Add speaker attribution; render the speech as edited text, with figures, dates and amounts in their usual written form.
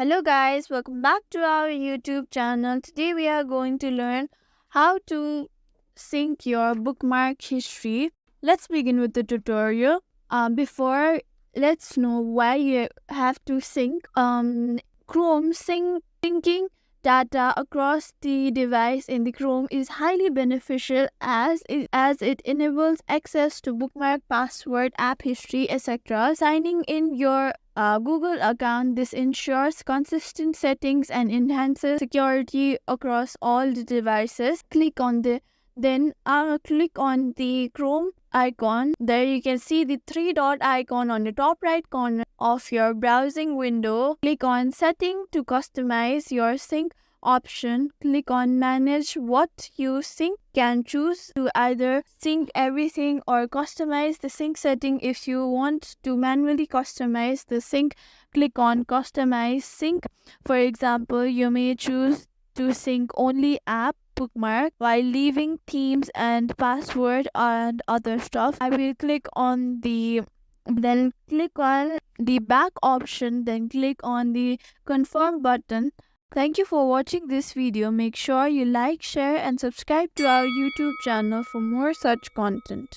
Speaker 1: Hello guys, welcome back to our YouTube channel. Today we are going to learn how to sync your bookmark history. Let's begin with the tutorial. Before, let's know why you have to sync. Chrome syncing data across the device in the Chrome is highly beneficial as it enables access to bookmark, password, app history, etc. Signing in your Google account, this ensures consistent settings and enhances security across all the devices. Click on the Chrome icon. There you can see the three dot icon on the top right corner of your browsing window. Click on setting to customize your sync option. Click on manage what you sync. Can choose to either sync everything or customize the sync setting. If you want to manually customize the sync, click on customize sync. For example, you may choose to sync only app bookmark while leaving themes and password and other stuff. I will click on the back option, then click on the confirm button. Thank you for watching this video. Make sure you like, share and subscribe to our YouTube channel for more such content.